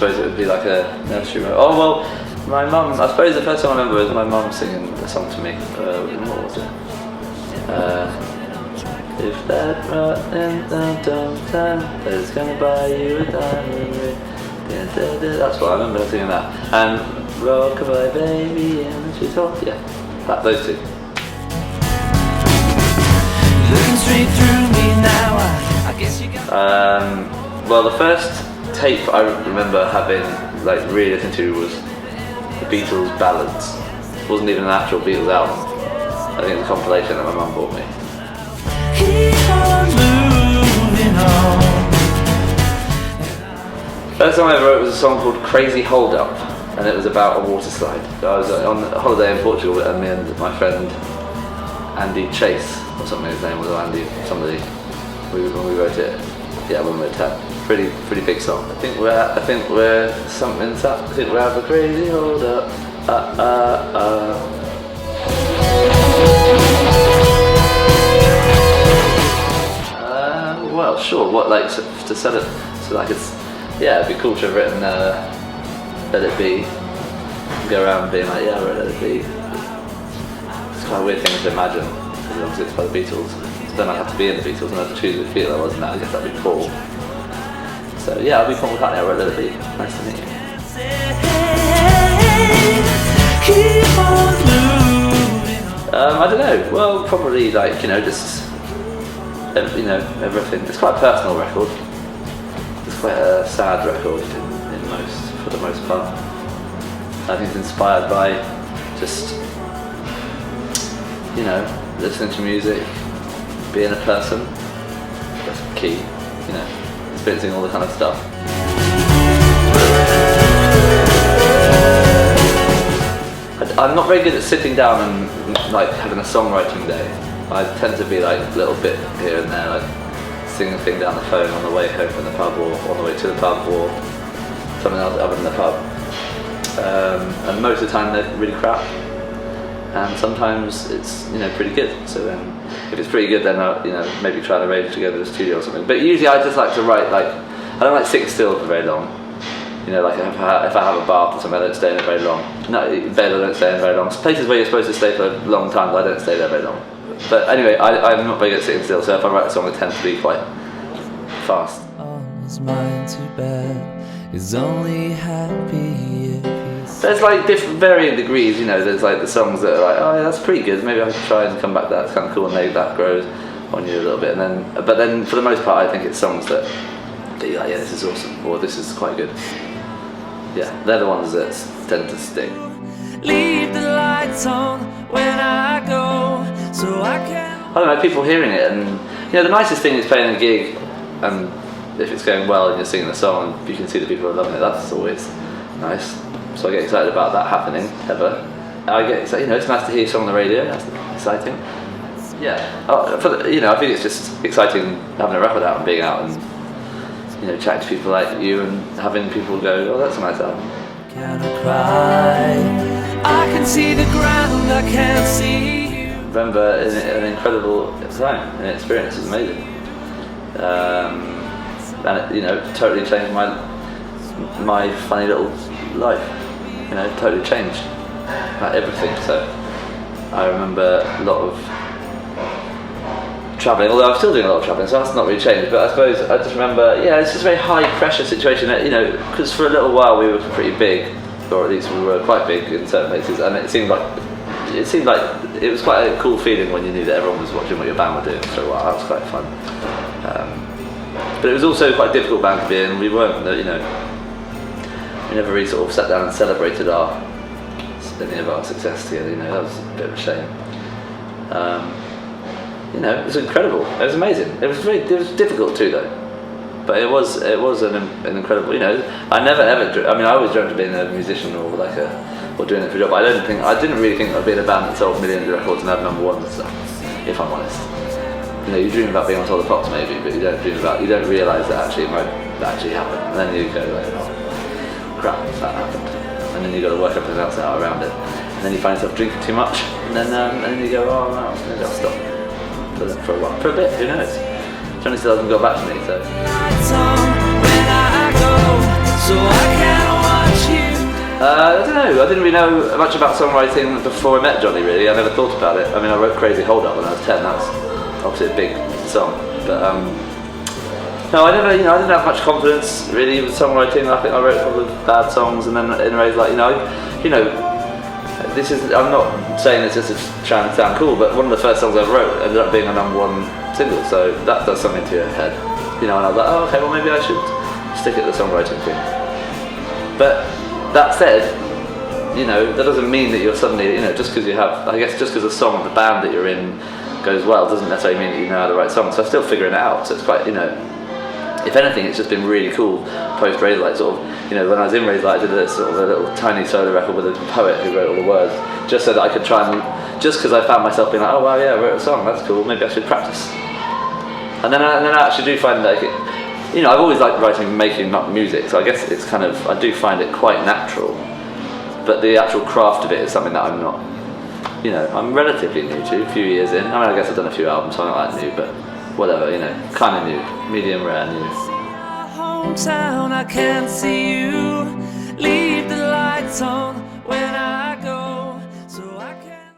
suppose it would be like a nursery rhyme. Oh well, my mum. I suppose the first song I remember was my mum singing a song to me. What was it? If that rotten time is gonna buy you a diamond ring. That's what I remember singing that. And Rockabye Baby and she thought, yeah, those two. Looking straight through me now, I guess you got. Well, the first tape I remember having, like, really listening to was the Beatles ballads. It wasn't even an actual Beatles album. I think it was a compilation that my mum bought me. Keep on moving on. First song I ever wrote was a song called Crazy Hold Up, and it was about a water slide. I was on a holiday in Portugal, and me and my friend Andy Chase, or something, his name was Andy, somebody, when we wrote it, yeah, when we were 10. Pretty big song. I think we're something, I think we have a crazy hold up, well, sure, what, like, to set it, so like it's, yeah, it'd be cool to have written Let It Be, go around being like, yeah, I wrote Let It Be. It's quite a weird thing to imagine, because obviously it's by the Beatles. So then I'd have to be in the Beatles and I'd have to choose which Beatle I was, and I guess that'd be Paul. So yeah, I'll be Paul McCartney, I wrote Let It Be. Nice to meet you. I don't know, well, probably like, just, everything. It's quite a personal record. It's quite a sad record for the most part. I think it's inspired by just, listening to music, being a person. That's key, experiencing all the kind of stuff. I'm not very good at sitting down and like having a songwriting day. I tend to be like a little bit here and there, like singing a thing down the phone on the way home from the pub, or on the way to the pub, or something else other than the pub. And most of the time they're really crap, and sometimes it's pretty good. So then, if it's pretty good, then I'll maybe try to arrange to go to the studio or something. But usually I just like to write, like, I don't like sitting still for very long. Like if I have a bath or something, I don't stay in it very long. No, bed I don't stay in very long. Places where you're supposed to stay for a long time, I don't stay there very long. But anyway, I'm not very good at sitting still, so if I write a song, it tends to be quite fast. On his mind too bad, is only happy if he's... There's like varying degrees, there's like the songs that are like, oh yeah, that's pretty good, maybe I should try and come back to that, it's kind of cool, and maybe that grows on you a little bit. But then for the most part, I think it's songs that you're like, yeah, this is awesome, or this is quite good. Yeah, they're the ones that tend to stick. Leave the lights on when I go, so I can... I don't know, people hearing it, and the nicest thing is playing a gig, and if it's going well and you're singing the song and you can see the people are loving it, that's always nice. So I get excited about that happening, ever. I get excited, it's nice to hear a song on the radio, that's exciting. Yeah, I think it's just exciting having a record out and being out and chatting to people like you and having people go, oh, that's a nice album. Can I cry? I can see the ground, I can't see you. Remember an incredible time, an experience, it was amazing. And it, totally changed my funny little life. Totally changed, like everything. So I remember a lot of travelling, although I'm still doing a lot of travelling, so that's not really changed. But I suppose I just remember, it's just a very high pressure situation that, because for a little while we were pretty big, or at least we were quite big in certain places, and it seemed like it was quite a cool feeling when you knew that everyone was watching what your band were doing. So that was quite fun. But it was also quite a difficult band to be in. We weren't, we never really sort of sat down and celebrated any of our success together. That was a bit of a shame. It was incredible. It was amazing. It was difficult too, though. But it was an incredible. I never ever. I always dreamt of being a musician or doing it for a job. I didn't really think I'd be in a band that sold millions of records and had number one and stuff. If I'm honest, you dream about being on top of the pops maybe, but you don't realise that actually it might actually happen. And then you go like, oh crap, that happened. And then you got to work everything else out around it. And then you find yourself drinking too much. And then you go, oh no, maybe I'll stop. For a while, for a bit, who knows? Johnny still hasn't got back to me, so. so I can't watch you. I don't know, I didn't really know much about songwriting before I met Johnny, really. I never thought about it. I mean, I wrote Crazy Hold Up when I was 10, that's obviously a big song. But no, I never, I didn't have much confidence really with songwriting. I think I wrote a couple of bad songs, and then in Razorlight, this is, I'm not saying this just to try and sound cool, but one of the first songs I ever wrote ended up being a #1 single, so that does something to your head. And I was like, oh, okay, well maybe I should stick at the songwriting thing. But that said, that doesn't mean that you're suddenly, just because you have, I guess just because a song of the band that you're in goes well, doesn't necessarily mean that you know how to write songs. So I'm still figuring it out, so it's quite, if anything, it's just been really cool post Razorlight, sort of, when I was in Razorlight, I did a sort of a little tiny solo record with a poet who wrote all the words, just so that I could try and, just because I found myself being like, oh wow, yeah, I wrote a song, that's cool, maybe I should practice. And then I actually do find like, I've always liked writing, making music, so I guess it's kind of, I do find it quite natural, but the actual craft of it is something that I'm not, I'm relatively new to, a few years in. I mean, I guess I've done a few albums, so I'm not that new, but whatever, kind of new, medium rare new. Hometown, I can't see you. Leave the lights on when I go.